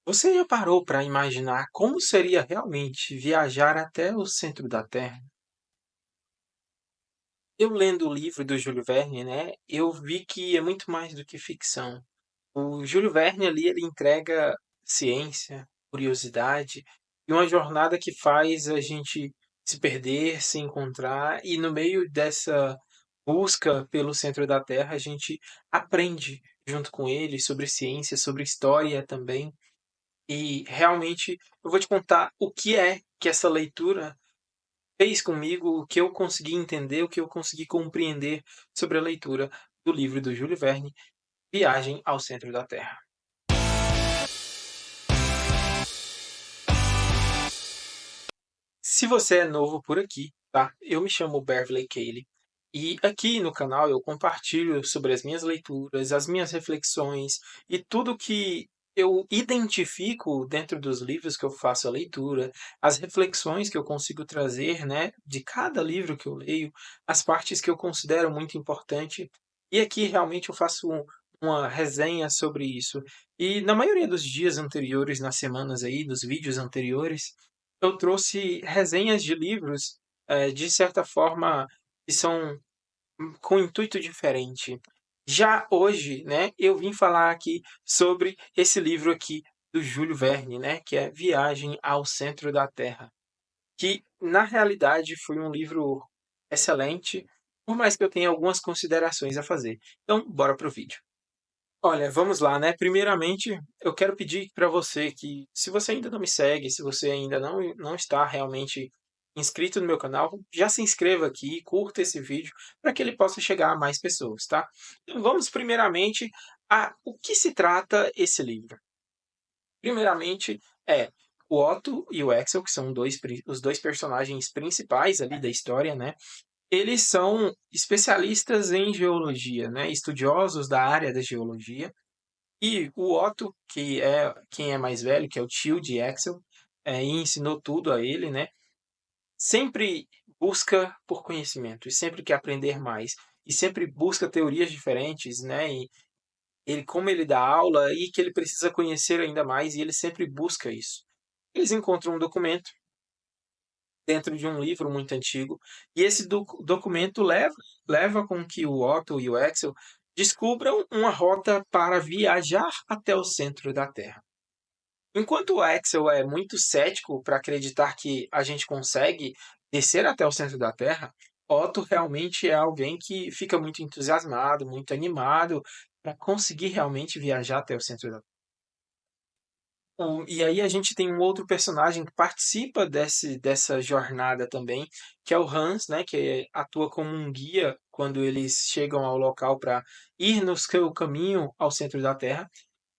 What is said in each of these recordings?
Você já parou para imaginar como seria realmente viajar até o centro da Terra? Eu lendo o livro do Júlio Verne, né, eu vi que é muito mais do que ficção. O Júlio Verne ali, ele entrega ciência, curiosidade e uma jornada que faz a gente se perder, se encontrar e no meio dessa busca pelo centro da Terra, a gente aprende junto com ele sobre ciência, sobre história também. E realmente eu vou te contar o que é que essa leitura fez comigo, o que eu consegui entender, o que eu consegui compreender sobre a leitura do livro do Júlio Verne, Viagem ao Centro da Terra. Se você é novo por aqui, tá? Eu me chamo Beverly Cayley e aqui no canal eu compartilho sobre as minhas leituras, as minhas reflexões e tudo que eu identifico dentro dos livros que eu faço a leitura, as reflexões que eu consigo trazer, né, de cada livro que eu leio, as partes que eu considero muito importante. E aqui realmente eu faço uma resenha sobre isso. E na maioria dos dias anteriores, nas semanas aí, dos vídeos anteriores, eu trouxe resenhas de livros, de certa forma, que são com intuito diferente. Já hoje, né, eu vim falar aqui sobre esse livro aqui do Júlio Verne, né, que é Viagem ao Centro da Terra, que na realidade foi um livro excelente, por mais que eu tenha algumas considerações a fazer. Então, bora pro vídeo. Olha, vamos lá, né? Primeiramente, eu quero pedir para você que, se você ainda não me segue, se você ainda não está realmente inscrito no meu canal, já se inscreva aqui, curta esse vídeo para que ele possa chegar a mais pessoas, tá? Então, vamos primeiramente a o que se trata esse livro. Primeiramente, é o Otto e o Axel, que são os dois personagens principais ali da história, né? Eles são especialistas em geologia, né? Estudiosos da área da geologia e o Otto, que é quem é mais velho, que é o tio de Axel, e ensinou tudo a ele, né? Sempre busca por conhecimento e sempre quer aprender mais e sempre busca teorias diferentes, né? E ele como ele dá aula e que ele precisa conhecer ainda mais e ele sempre busca isso. Eles encontram um documento dentro de um livro muito antigo e esse documento leva com que o Otto e o Axel descubram uma rota para viajar até o centro da Terra. Enquanto o Axel é muito cético para acreditar que a gente consegue descer até o centro da Terra, Otto realmente é alguém que fica muito entusiasmado, muito animado para conseguir realmente viajar até o centro da Terra. E aí a gente tem um outro personagem que participa dessa jornada também, que é o Hans, né, que atua como um guia quando eles chegam ao local para ir no seu caminho ao centro da Terra.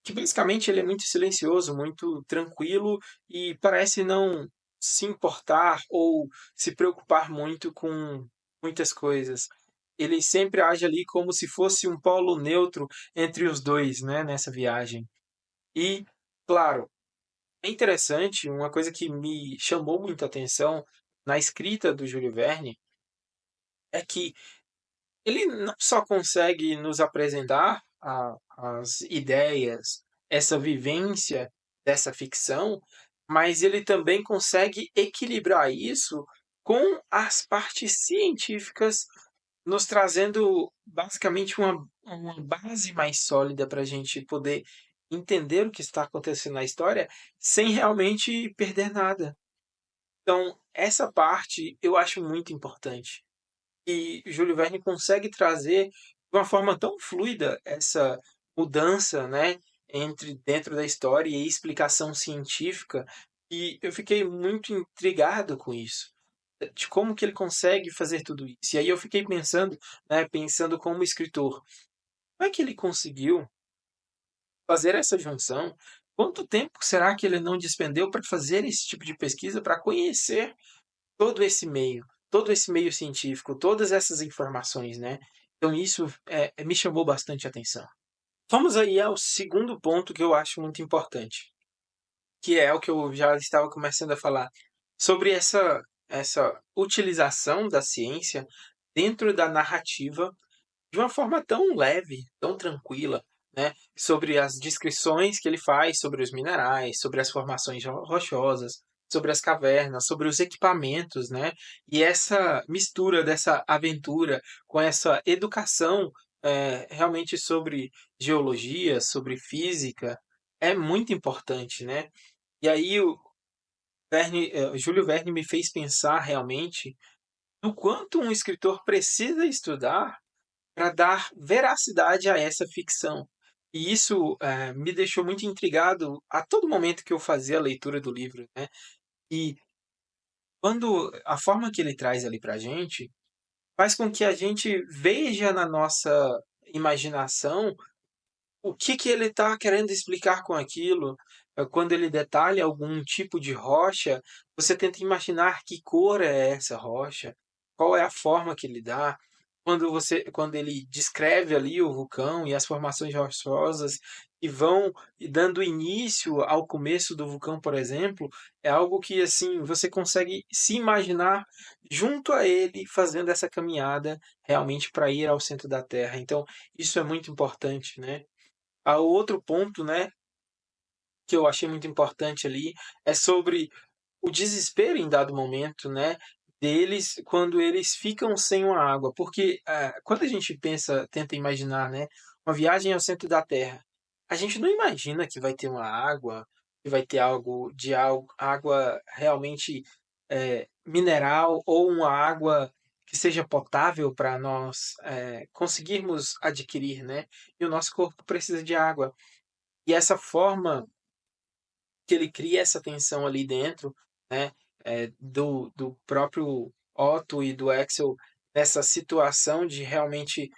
Que basicamente ele é muito silencioso, muito tranquilo e parece não se importar ou se preocupar muito com muitas coisas. Ele sempre age ali como se fosse um polo neutro entre os dois, né, nessa viagem. E, claro, é interessante, uma coisa que me chamou muita atenção na escrita do Júlio Verne é que ele não só consegue nos apresentar as ideias, essa vivência dessa ficção, mas ele também consegue equilibrar isso com as partes científicas, nos trazendo basicamente uma base mais sólida para a gente poder entender o que está acontecendo na história sem realmente perder nada. Então, essa parte eu acho muito importante. E Júlio Verne consegue trazer de uma forma tão fluida essa mudança, né, entre dentro da história e explicação científica, e eu fiquei muito intrigado com isso, de como que ele consegue fazer tudo isso. E aí eu fiquei pensando, né, pensando como escritor, como é que ele conseguiu fazer essa junção? Quanto tempo será que ele não despendeu para fazer esse tipo de pesquisa, para conhecer todo esse meio científico, todas essas informações, né? Então isso me chamou bastante atenção. Vamos aí ao segundo ponto que eu acho muito importante, que é o que eu já estava começando a falar, sobre essa utilização da ciência dentro da narrativa de uma forma tão leve, tão tranquila. né, sobre as descrições que ele faz sobre os minerais, sobre as formações rochosas, sobre as cavernas, sobre os equipamentos, né? E essa mistura dessa aventura com essa educação realmente sobre geologia, sobre física, é muito importante, né? E aí o Júlio Verne me fez pensar realmente no quanto um escritor precisa estudar para dar veracidade a essa ficção. E isso me deixou muito intrigado a todo momento que eu fazia a leitura do livro, né? E quando a forma que ele traz ali para a gente faz com que a gente veja na nossa imaginação o que que ele está querendo explicar com aquilo? Quando ele detalha algum tipo de rocha, você tenta imaginar que cor é essa rocha, qual é a forma que ele dá. Quando ele descreve ali o vulcão e as formações rochosas que vão dando início ao começo do vulcão, por exemplo, é algo que assim você consegue se imaginar junto a ele fazendo essa caminhada realmente para ir ao centro da Terra. Então, isso é muito importante, né? O outro ponto, né, que eu achei muito importante ali, é sobre o desespero em dado momento, né, deles quando eles ficam sem uma água. Porque quando a gente pensa, tenta imaginar, né, uma viagem ao centro da Terra, a gente não imagina que vai ter uma água, que vai ter água realmente mineral ou uma água que seja potável para nós conseguirmos adquirir, né? E o nosso corpo precisa de água. E essa forma que ele cria essa tensão ali dentro, né, do próprio Otto e do Axel, nessa situação de realmente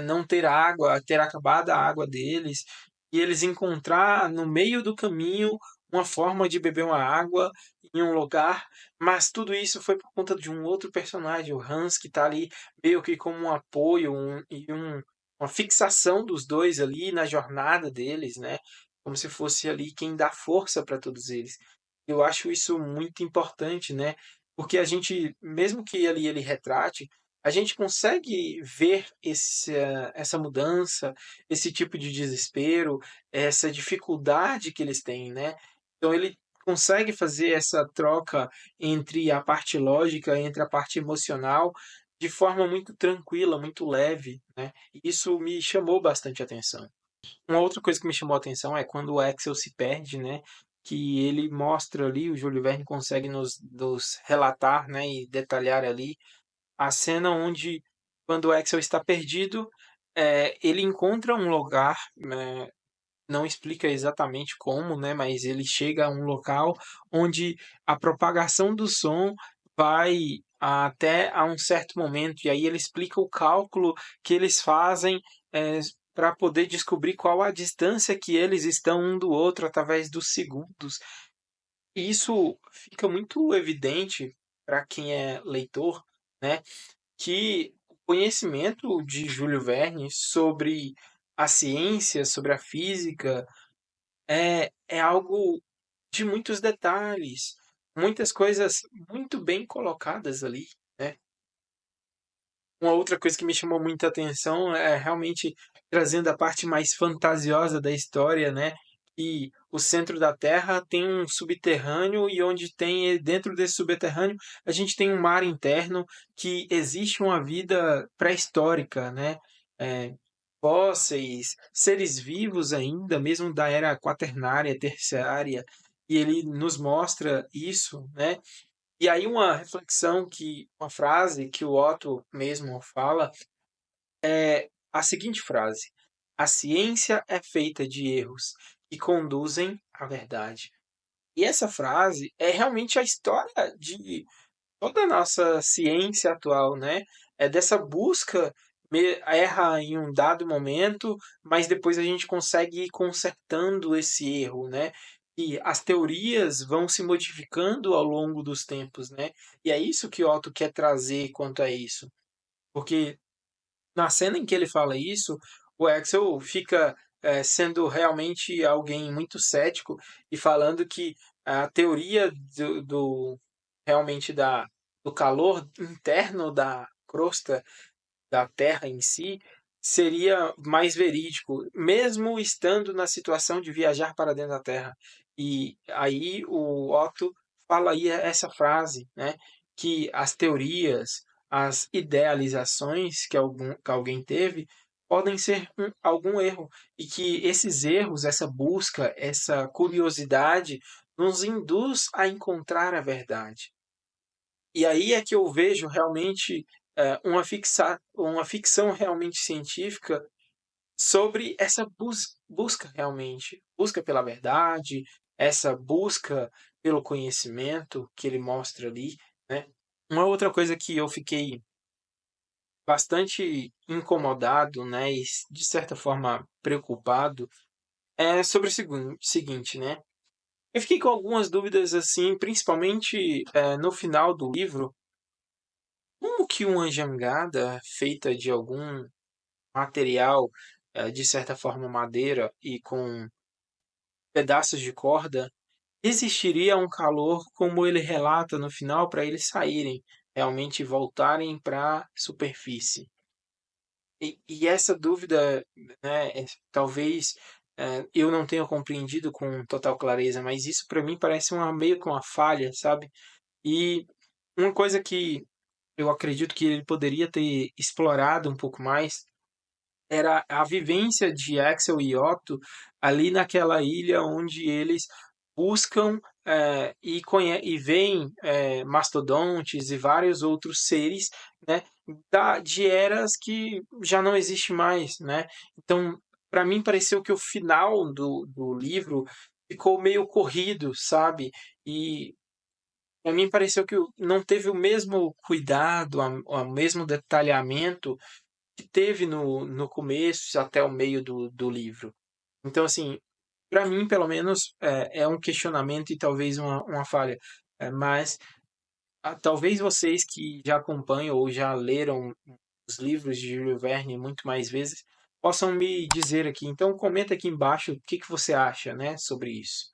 não ter água, ter acabado a água deles, e eles encontrar no meio do caminho uma forma de beber uma água em um lugar, mas tudo isso foi por conta de um outro personagem, o Hans, que está ali meio que como um apoio uma fixação dos dois ali na jornada deles, né? Como se fosse ali quem dá força para todos eles. Eu acho isso muito importante, né? Porque a gente, mesmo que ali ele retrate, a gente consegue ver essa mudança, esse tipo de desespero, essa dificuldade que eles têm, né? Então ele consegue fazer essa troca entre a parte lógica, entre a parte emocional, de forma muito tranquila, muito leve, né? E isso me chamou bastante atenção. Uma outra coisa que me chamou a atenção é quando o Axel se perde, né? Que ele mostra ali, o Júlio Verne consegue nos relatar, né, e detalhar ali a cena onde, quando o Axel está perdido, ele encontra um lugar, né, não explica exatamente como, né, mas ele chega a um local onde a propagação do som vai até a um certo momento, e aí ele explica o cálculo que eles fazem para poder descobrir qual a distância que eles estão um do outro através dos segundos. E isso fica muito evidente para quem é leitor, né, que o conhecimento de Júlio Verne sobre a ciência, sobre a física, é algo de muitos detalhes, muitas coisas muito bem colocadas ali, né? Uma outra coisa que me chamou muita atenção é realmente trazendo a parte mais fantasiosa da história, né? E o centro da Terra tem um subterrâneo e onde tem dentro desse subterrâneo a gente tem um mar interno que existe uma vida pré-histórica, né? É, fósseis, seres vivos ainda, mesmo da era quaternária, terciária, e ele nos mostra isso, né? E aí uma frase que o Otto mesmo fala é a seguinte frase: a ciência é feita de erros que conduzem à verdade. E essa frase é realmente a história de toda a nossa ciência atual, né? É dessa busca, erra em um dado momento, mas depois a gente consegue ir consertando esse erro, né? E as teorias vão se modificando ao longo dos tempos, né? E é isso que Otto quer trazer quanto a isso. Porque na cena em que ele fala isso, o Axel fica sendo realmente alguém muito cético e falando que a teoria realmente do calor interno da crosta da Terra em si seria mais verídico, mesmo estando na situação de viajar para dentro da Terra. E aí o Otto fala aí essa frase, né, que as teorias, as idealizações que alguém teve podem ser algum erro e que esses erros, essa busca, essa curiosidade nos induz a encontrar a verdade. E aí é que eu vejo realmente uma ficção realmente científica sobre essa busca realmente, busca pela verdade, essa busca pelo conhecimento que ele mostra ali, né? Uma outra coisa que eu fiquei bastante incomodado, né, e de certa forma preocupado, é sobre o seguinte, né? Eu fiquei com algumas dúvidas assim, principalmente no final do livro, como que uma jangada feita de algum material, de certa forma madeira e com pedaços de corda, existiria um calor como ele relata no final para eles saírem, realmente voltarem para a superfície. E essa dúvida, né, talvez eu não tenha compreendido com total clareza, mas isso para mim parece meio que uma falha, sabe? E uma coisa que eu acredito que ele poderia ter explorado um pouco mais era a vivência de Axel e Otto ali naquela ilha onde eles buscam e veem mastodontes e vários outros seres, né, de eras que já não existe mais, né? Então, para mim pareceu que o final do livro ficou meio corrido, sabe? E para mim pareceu que não teve o mesmo cuidado, o mesmo detalhamento que teve no começo até o meio do livro. Então, assim, para mim, pelo menos, é um questionamento e talvez uma falha. Mas talvez vocês que já acompanham ou já leram os livros de Júlio Verne muito mais vezes possam me dizer aqui. Então, comenta aqui embaixo o que você acha, né, sobre isso.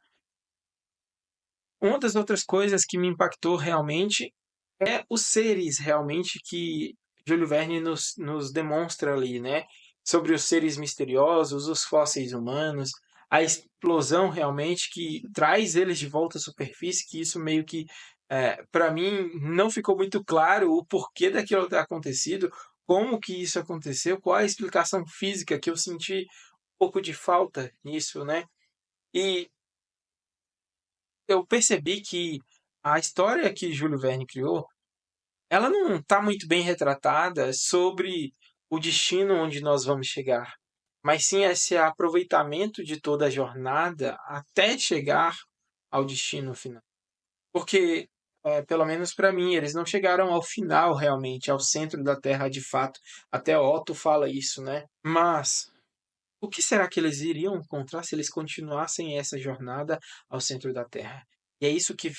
Uma das outras coisas que me impactou realmente os seres realmente que Júlio Verne nos demonstra ali, né? Sobre os seres misteriosos, os fósseis humanos, a explosão realmente que traz eles de volta à superfície, que isso meio que, para mim, não ficou muito claro o porquê daquilo ter acontecido, como que isso aconteceu, qual a explicação física que eu senti um pouco de falta nisso, né? E eu percebi que a história que Júlio Verne criou ela não está muito bem retratada sobre o destino onde nós vamos chegar, mas sim esse aproveitamento de toda a jornada até chegar ao destino final. Porque, pelo menos para mim, eles não chegaram ao final realmente, ao centro da Terra de fato. Até Otto fala isso, né? Mas o que será que eles iriam encontrar se eles continuassem essa jornada ao centro da Terra? E é isso que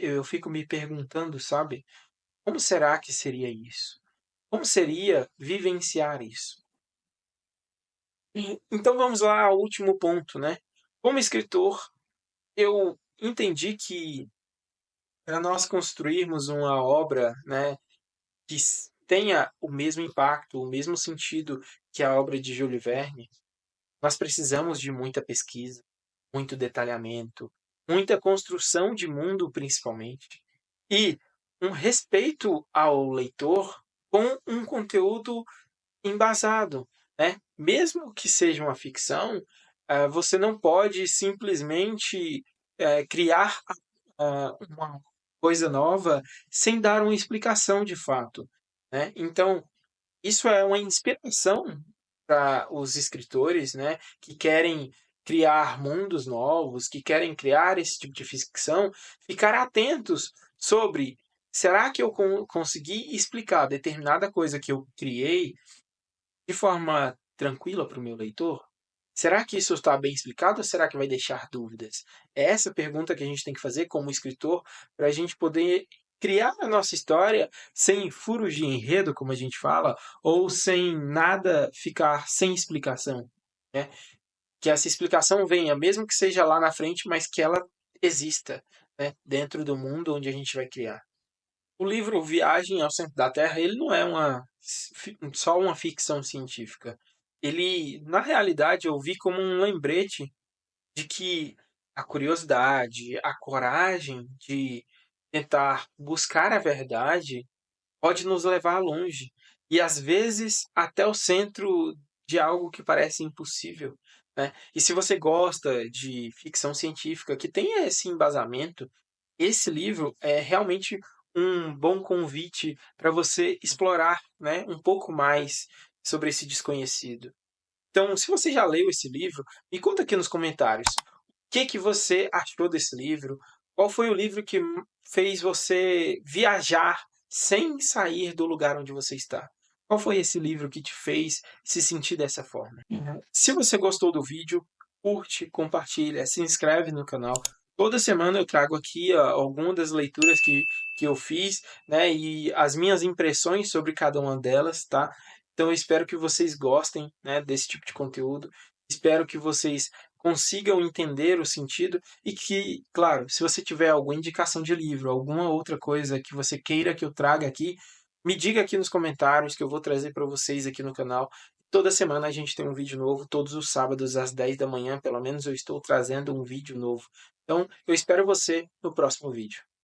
eu fico me perguntando, sabe? Como será que seria isso? Como seria vivenciar isso? Então vamos lá ao último ponto, né? Como escritor, eu entendi que para nós construirmos uma obra, né, que tenha o mesmo impacto, o mesmo sentido que a obra de Júlio Verne, nós precisamos de muita pesquisa, muito detalhamento, muita construção de mundo, principalmente, e um respeito ao leitor com um conteúdo embasado, né? Mesmo que seja uma ficção, você não pode simplesmente criar uma coisa nova sem dar uma explicação de fato, né? Então, isso é uma inspiração para os escritores, né, que querem criar mundos novos, que querem criar esse tipo de ficção, ficar atentos sobre será que eu consegui explicar determinada coisa que eu criei de forma tranquila para o meu leitor? Será que isso está bem explicado ou será que vai deixar dúvidas? É essa pergunta que a gente tem que fazer como escritor para a gente poder criar a nossa história sem furos de enredo, como a gente fala, ou sem nada ficar sem explicação, né? Que essa explicação venha, mesmo que seja lá na frente, mas que ela exista, né? Dentro do mundo onde a gente vai criar. O livro Viagem ao Centro da Terra, ele não é só uma ficção científica. Ele, na realidade, eu vi como um lembrete de que a curiosidade, a coragem de tentar buscar a verdade pode nos levar longe e às vezes até o centro de algo que parece impossível, né? E se você gosta de ficção científica que tenha esse embasamento, esse livro é realmente um bom convite para você explorar, né, um pouco mais sobre esse desconhecido. Então, se você já leu esse livro, me conta aqui nos comentários. O que que você achou desse livro? Qual foi o livro que fez você viajar sem sair do lugar onde você está? Qual foi esse livro que te fez se sentir dessa forma? Se você gostou do vídeo, curte, compartilha, se inscreve no canal. Toda semana eu trago aqui algumas das leituras que eu fiz, né, e as minhas impressões sobre cada uma delas, tá? Então eu espero que vocês gostem, né, desse tipo de conteúdo. Espero que vocês consigam entender o sentido e que, claro, se você tiver alguma indicação de livro, alguma outra coisa que você queira que eu traga aqui, me diga aqui nos comentários que eu vou trazer para vocês aqui no canal. Toda semana a gente tem um vídeo novo, todos os sábados às 10 da manhã, pelo menos eu estou trazendo um vídeo novo. Então, eu espero você no próximo vídeo.